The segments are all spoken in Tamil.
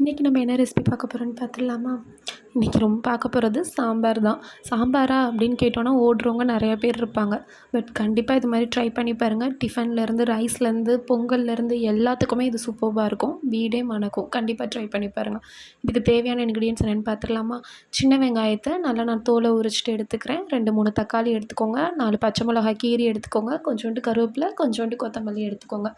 இன்றைக்கி நம்ம என்ன ரெசிபி பார்க்க போகிறோன்னு பார்த்துடலாமா? இன்றைக்கி ரொம்ப பார்க்க போகிறது சாம்பார் தான். சாம்பாரா அப்படின்னு கேட்டோன்னா ஓடுறவங்க நிறைய பேர் இருப்பாங்க. பட் கண்டிப்பாக இது மாதிரி ட்ரை பண்ணி பாருங்கள். டிஃபன்லேருந்து, ரைஸ்லேருந்து, பொங்கல்லேருந்து எல்லாத்துக்குமே இது சூப்பர்பாக இருக்கும். வீடே மணக்கும். கண்டிப்பாக ட்ரை பண்ணி பாருங்கள். இதுக்கு தேவையான இன்க்ரீடியன்ட்ஸ் என்னென்னு பார்த்துடலாமா? சின்ன வெங்காயத்தை நல்லா நான் தோலை உரிச்சிட்டு எடுத்துக்கிறேன். 2, 3 தக்காளி எடுத்துக்கோங்க. 4 பச்சை மிளகாய் கீரி எடுத்துக்கோங்க. கொஞ்சோண்டு கருவேப்பிலை, கொஞ்சோண்டு கொத்தமல்லி எடுத்துக்கோங்க.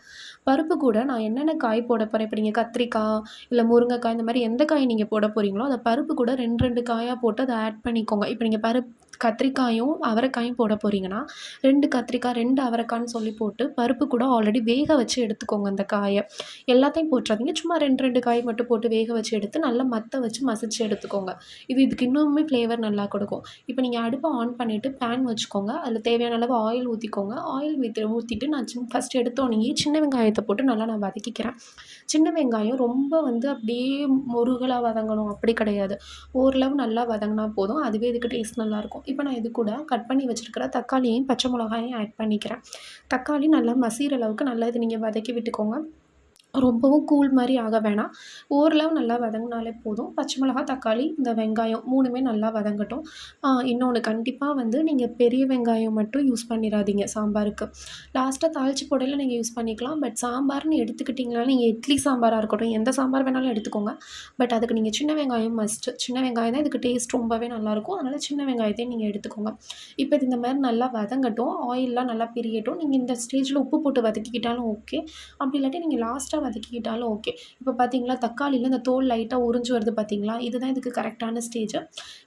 பருப்பு கூட நான் என்னென்ன காய் போட போகிறேன், இப்போ நீங்கள் கத்திரிக்காய் இல்லை முருங்கைக்காய் இந்த மாதிரி எந்த காய் நீங்கள் போட போகிறீங்களோ அந்த பருப்பு கூட 2, 2 காயாக போட்டு அதை ஆட் பண்ணிக்கோங்க. இப்போ நீங்கள் கத்திரிக்காயும் அவரைக்காயும் போட போகிறீங்கன்னா 2 கத்திரிக்காய் 2 அவரைக்கான்னு சொல்லி போட்டு பருப்பு கூட ஆல்ரெடி வேக வச்சு எடுத்துக்கோங்க. அந்த காயை எல்லாத்தையும் போட்டுறாதீங்க. சும்மா 2, 2 காய் மட்டும் போட்டு வேக வச்சு எடுத்து நல்லா மற்ற வச்சு மசிச்சு எடுத்துக்கோங்க. இதுக்கு இன்னுமே ஃப்ளேவர் நல்லா கொடுக்கும். இப்போ நீங்கள் அடுப்பை ஆன் பண்ணிவிட்டு பேன் வச்சுக்கோங்க. அதில் தேவையான அளவு ஆயில் ஊற்றிக்கோங்க. ஆயில் ஊற்றிட்டு நான் ஃபஸ்ட் எடுத்தோடனே சின்ன வெங்காயத்தை போட்டு நல்லா நான் வதக்கிக்கிறேன். சின்ன வெங்காயம் ரொம்ப அப்படியே முருகலாக வதங்கணும் அப்படி கிடையாது. ஓரளவு நல்லா வதங்கினா போதும். அதுவே இதுக்கு டேஸ்ட் நல்லாயிருக்கும். இப்போ நான் இது கூட கட் பண்ணி வச்சுருக்கிற தக்காளியையும் பச்சை மிளகாயும் ஆட் பண்ணிக்கிறேன். தக்காளி நல்லா மசிகிற அளவுக்கு நல்லா இது நீங்கள் வதக்கி விட்டுக்கோங்க. ரொம்பவும் கூழ் மாதிரி ஆக வேணாம். ஓரளவு நல்லா வதங்கினாலே போதும். பச்சை மிளகா, தக்காளி, இந்த வெங்காயம் 3மே நல்லா வதங்கட்டும். இன்னொன்று கண்டிப்பாக நீங்கள் பெரிய வெங்காயம் மட்டும் யூஸ் பண்ணிடாதீங்க சாம்பாருக்கு. லாஸ்ட்டாக தாளித்து போடையில் நீங்கள் யூஸ் பண்ணிக்கலாம். பட் சாம்பார்னு எடுத்துக்கிட்டிங்கன்னா நீங்கள் இட்லி சாம்பாராக இருக்கட்டும், எந்த சாம்பார் வேணாலும் எடுத்துக்கோங்க. பட் அதுக்கு நீங்கள் சின்ன வெங்காயம் மஸ்ட்டு. சின்ன வெங்காயம் தான் இதுக்கு டேஸ்ட் ரொம்பவே நல்லாயிருக்கும். அதனால் சின்ன வெங்காயத்தையும் நீங்கள் எடுத்துக்கோங்க. இப்போ இது இந்த மாதிரி நல்லா வதங்கட்டும். ஆயிலெலாம் நல்லா பிரியட்டும். நீங்கள் இந்த ஸ்டேஜில் உப்பு போட்டு வதக்கிக்கிட்டாலும் ஓகே. அப்படி இல்லாட்டி நீங்கள் லாஸ்ட்டாக வதக்கிக்கிட்டாலும் ஓகே. இப்போ பார்த்தீங்களா தக்காளியில் இந்த தோல் லைட்டாக உறிஞ்சு வருது பார்த்தீங்களா? இதுதான் இதுக்கு கரெக்டான ஸ்டேஜ்.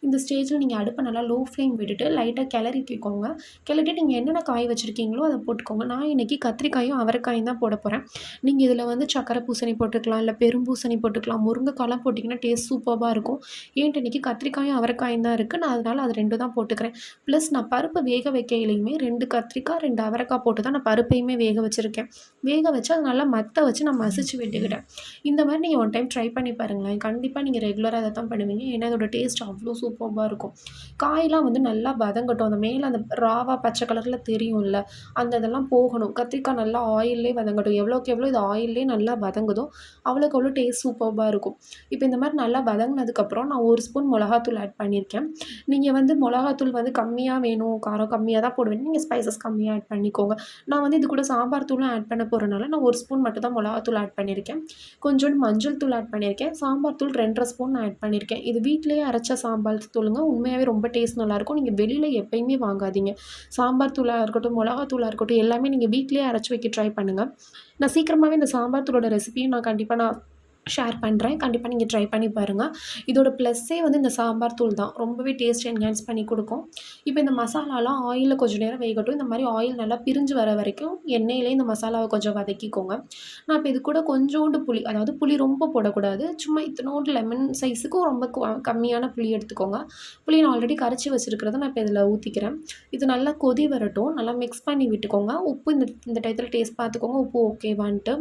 இந்த ஸ்டேஜில் நீங்கள் அடுப்பை நல்லா லோ ஃப்ளேம் விட்டுட்டு லைட்டாக கிளறிக்கோங்க. கிளறிட்டு நீங்கள் என்னென்ன காய் வச்சுருக்கீங்களோ அதை போட்டுக்கோங்க. நான் இன்றைக்கி கத்திரிக்காயும் அவரைக்காயும் தான் போட போகிறேன். நீங்கள் இதில் சக்கரை பூசணி போட்டுக்கலாம், இல்லை பெரும்பூசணி போட்டுக்கலாம். முருங்கைக்காலாம் போட்டிங்கன்னா டேஸ்ட் சூப்பராக இருக்கும். ஏன்ட்டு இன்றைக்கி கத்திரிக்காயும் அவரைக்காயும் தான் இருக்குது. நான் அதனால் அது 2 தான் போட்டுக்கிறேன். ப்ளஸ் நான் பருப்பு வேக வைக்கையிலையுமே 2 கத்திரிக்காய் 2 அவரைக்காய் போட்டு தான் நான் பருப்பையுமே வேக வச்சுருக்கேன். வேக வச்சு அது நல்லா மற்ற வச்சு நான் மசிச்சு விட்டுக்கிட்டேன். இந்த மாதிரி நீங்கள் ஒன் டைம் ட்ரை பண்ணி பாருங்களேன். கண்டிப்பாக நீங்கள் ரெகுலராக அதை தான் பண்ணுவீங்க. ஏன்னா அதோட டேஸ்ட் அவ்வளோ சூப்பராக இருக்கும். காயெலாம் நல்லா வதங்கட்டும். அந்த மேலே அந்த ராவா பச்சை கலரில் தெரியும்ல, அந்த இதெல்லாம் போகணும். கத்திரிக்காய் நல்லா ஆயிலே வதங்கட்டும். எவ்வளோக்கு எவ்வளோ இது ஆயிலே நல்லா வதங்குதோ அவ்வளோக்கு அவ்வளோ டேஸ்ட் சூப்பராக இருக்கும். இப்போ இந்த மாதிரி நல்லா வதங்கினதுக்கப்புறம் நான் 1 ஸ்பூன் மிளகாத்தூள் ஆட் பண்ணியிருக்கேன். நீங்கள் மிளகாத்தூள் கம்மியாக வேணும், காரம் கம்மியாக தான் போடுவேன், நீங்கள் ஸ்பைசஸ் கம்மியாக ஆட் பண்ணிக்கோங்க. நான் இது கூட சாம்பார் தூளும் ஆட் பண்ண போகிறனால நான் 1 ஸ்பூன் மட்டும் தான் மிளகாத்தூள் ஆட் பண்ணியிருக்கேன். கொஞ்சோண்டு மஞ்சள் தூள் ஆட் பண்ணியிருக்கேன். சாம்பார் தூள் 2 1/2 ஸ்பூன் ஆட் பண்ணியிருக்கேன். இது வீட்டிலேயே அரைச்ச சாம்பார் தூளுங்க. உண்மையாகவே ரொம்ப டேஸ்ட் நல்லாயிருக்கும். நீங்கள் வெளியில் எப்பயுமே வாங்காதீங்க. சாம்பார் தூளாக இருக்கட்டும், மிளகாத்தூளாக இருக்கட்டும், எல்லாமே நீங்கள் வீட்டிலேயே அரைச்சி வைக்க ட்ரை பண்ணுங்கள். நான் சீக்கிரமாகவே இந்த சாம்பார் தூளோட ரெசிபியும் நான் ஷேர் பண்ணுறேன். கண்டிப்பாக நீங்கள் ட்ரை பண்ணி பாருங்கள். இதோட ப்ளஸ்ஸே இந்த சாம்பார் தூள் தான். ரொம்பவே டேஸ்ட் என்ஹான்ஸ் பண்ணி கொடுக்கும். இப்போ இந்த மசாலாலாம் ஆயிலில் கொஞ்சம் நேரம் வேகட்டும். இந்த மாதிரி ஆயில் நல்லா பிரிஞ்சு வர வரைக்கும் எண்ணெயிலே இந்த மசாலாவை கொஞ்சம் வதக்கிக்கோங்க. நான் இப்போ இது கூட கொஞ்சோண்டு புளி, அதாவது புளி ரொம்ப போடக்கூடாது. சும்மா இத்தனோண்டு லெமன் சைஸுக்கு ரொம்ப கம்மியான புளி எடுத்துக்கோங்க. புளி நான் ஆல்ரெடி கரைச்சி வச்சுருக்கிறத நான் இப்போ இதில் ஊற்றிக்கிறேன். இது நல்லா கொதி வரட்டும். நல்லா மிக்ஸ் பண்ணி விட்டுக்கோங்க. உப்பு இந்த டயத்தில் டேஸ்ட் பார்த்துக்கோங்க. உப்பு ஓகேவான்ட்டு.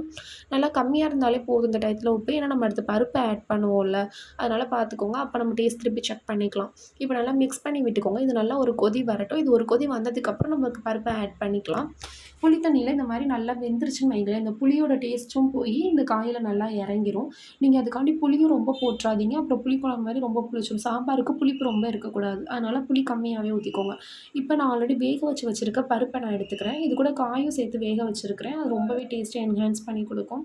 நல்லா கம்மியாக இருந்தாலே போதும் இந்த டயத்தில் உப்பு. ஏன்னா நம்ம அடுத்து பருப்பை ஆட் பண்ணுவோம்ல, அதனால் பார்த்துக்கோங்க. அப்போ நம்ம டேஸ்ட் திருப்பி செக் பண்ணிக்கலாம். இப்போ நல்லா மிக்ஸ் பண்ணி விட்டுக்கோங்க. இது நல்லா ஒரு கொதி வரட்டும். இது ஒரு கொதி வந்ததுக்கப்புறம் நமக்கு பருப்பை ஆட் பண்ணிக்கலாம். புளி தண்ணியில் இந்த மாதிரி நல்லா வெந்துருச்சுன்னு வைங்களேன், இந்த புளியோட டேஸ்ட்டும் போய் இந்த காயில் நல்லா இறங்கிரும். நீங்கள் அதுக்காண்டி புளியும் ரொம்ப போட்டுறாதீங்க. அப்புறம் புளிக்குழம்பு மாதிரி ரொம்ப புளிச்சிடும். சாம்பாருக்கு புளிப்பு ரொம்ப இருக்கக்கூடாது. அதனால் புளி கம்மியாகவே ஊற்றிக்கோங்க. இப்போ நான் ஆல்ரெடி வேக வச்சுருக்க பருப்பை நான் எடுத்துக்கிறேன். இது கூட காயும் சேர்த்து வேக வச்சுருக்கிறேன். அது ரொம்பவே டேஸ்ட்டை என்ஹான்ஸ் பண்ணி கொடுக்கும்.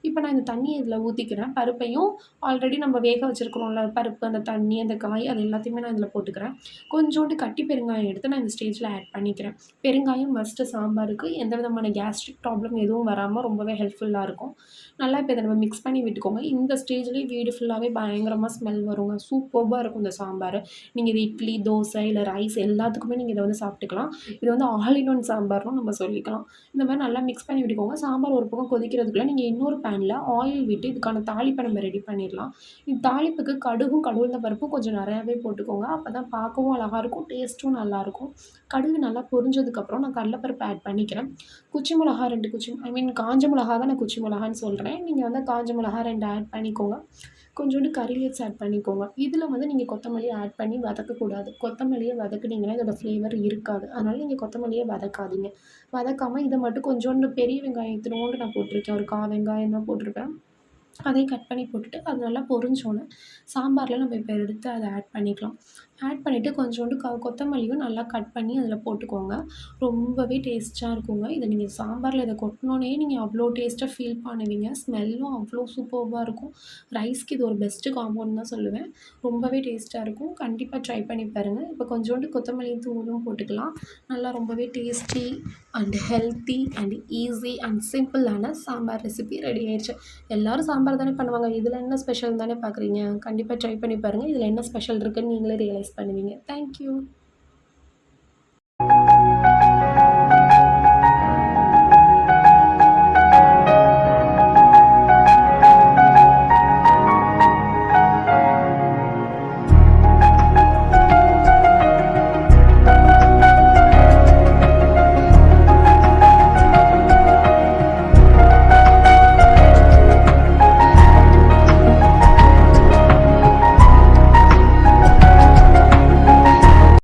இப்போ நான் இந்த தண்ணியை இதில் ஊற்றிக்கிறேன். பருப்பையும் ஆல்ரெடி நம்ம வேக வச்சுருக்கிறோம்ல, பருப்பு, அந்த தண்ணி, அந்த காய், அது எல்லாத்தையுமே நான் இதில் போட்டுக்கிறேன். கொஞ்சோண்டு கட்டி பெருங்காயம் எடுத்து நான் இந்த ஸ்டேஜில் ஆட் பண்ணிக்கிறேன். பெருங்காயம் மஸ்ட்டு சாம்பாருக்கு. எந்த விதமான கேஸ்ட்ரிக் ப்ராப்ளம் எதுவும் வராமல் ரொம்பவே ஹெல்ப்ஃபுல்லாக இருக்கும். நல்லா இப்போ இதை நம்ம மிக்ஸ் பண்ணி விட்டுக்கோங்க. இந்த ஸ்டேஜ்லேயே வீடு ஃபுல்லாகவே பயங்கரமாக ஸ்மெல் வருங்க. சூப்பராக இருக்கும் இந்த சாம்பார். நீங்கள் இது இட்லி, தோசை, இல்லை ரைஸ் எல்லாத்துக்குமே நீங்கள் இதை சாப்பிட்டுக்கலாம். இது ஆல் இன் ஒன் சாம்பார்னு நம்ம சொல்லிக்கலாம். இந்த மாதிரி நல்லா மிக்ஸ் பண்ணி விட்டுக்கோங்க. சாம்பார் ஒரு பக்கம் கொதிக்கிறதுக்குள்ளே நீங்கள் இன்னொரு பேனில் ஆயில் விட்டு இதுக்கான தாளிப்பை நம்ம ரெடி பண்ணிடலாம். இது தாளிப்புக்கு கடுகும் கடுகுந்த பருப்பும் கொஞ்சம் நிறையாவே போட்டுக்கோங்க. அப்போ தான் பார்க்கவும் அழகாக இருக்கும், டேஸ்ட்டும் நல்லாயிருக்கும். கடுகு நல்லா பொரிஞ்சதுக்கப்புறம் நான் கடலைப்பருப்பு ஆட் பண்ணிக்கிறேன். குச்சி மிளகா 2 காஞ்ச மிளகா தான் நான் குச்சி மிளகான்னு சொல்கிறேன். நீங்கள் காஞ்ச மிளகா 2 ஆட் பண்ணிக்கோங்க. கொஞ்சோண்டு கறி லீவ்ஸ் ஆட் பண்ணிக்கோங்க. இதில் நீங்கள் கொத்தமல்லி ஆட் பண்ணி வதக்கக்கூடாது. கொத்தமல்லியை வதக்குனீங்கன்னா இதோட ஃப்ளேவர் இருக்காது. அதனால் நீங்கள் கொத்தமல்லியை வதக்காதீங்க. வதக்காமல் இதை மட்டும் கொஞ்சோண்டு பெரிய வெங்காயம் இத்தினோண்டு நான் போட்டிருக்கேன். ஒரு 1/4 வெங்காயம் தான் போட்டிருப்பேன். அதையும் கட் பண்ணி போட்டுட்டு அது நல்லா பொரிஞ்சோன்னே சாம்பாரில் நம்ம இப்போ எடுத்து அதை ஆட் பண்ணிக்கலாம். ஆட் பண்ணிவிட்டு கொஞ்சோண்டு கொத்தமல்லியும் நல்லா கட் பண்ணி அதில் போட்டுக்கோங்க. ரொம்பவே டேஸ்ட்டாக இருக்குங்க. இதை நீங்கள் சாம்பாரில் இதை கொட்டினோனே நீங்கள் அவ்வளோ டேஸ்ட்டாக ஃபீல் பண்ணுவீங்க. ஸ்மெல்லும் அவ்வளோ சூப்பர்பாக இருக்கும். ரைஸ்க்கு இது ஒரு பெஸ்ட்டு காம்போன்னு தான் சொல்லுவேன். ரொம்பவே டேஸ்ட்டாக இருக்கும். கண்டிப்பாக ட்ரை பண்ணி பாருங்கள். இப்போ கொஞ்சோண்டு கொத்தமல்லி தூளும் போட்டுக்கலாம். நல்லா ரொம்பவே tasty and healthy and easy and சிம்பிளான சாம்பார் ரெசிபி ரெடி ஆயிடுச்சு. எல்லோரும் சாம்பார் தானே பண்ணுவாங்க. இதில் என்ன ஸ்பெஷல் தானே பார்க்குறீங்க. கண்டிப்பாக ட்ரை பண்ணி பாருங்கள். இதில் என்ன ஸ்பெஷல் இருக்குன்னு நீங்களே ரியலைஸ் பண்ணுவீங்க. Thank you.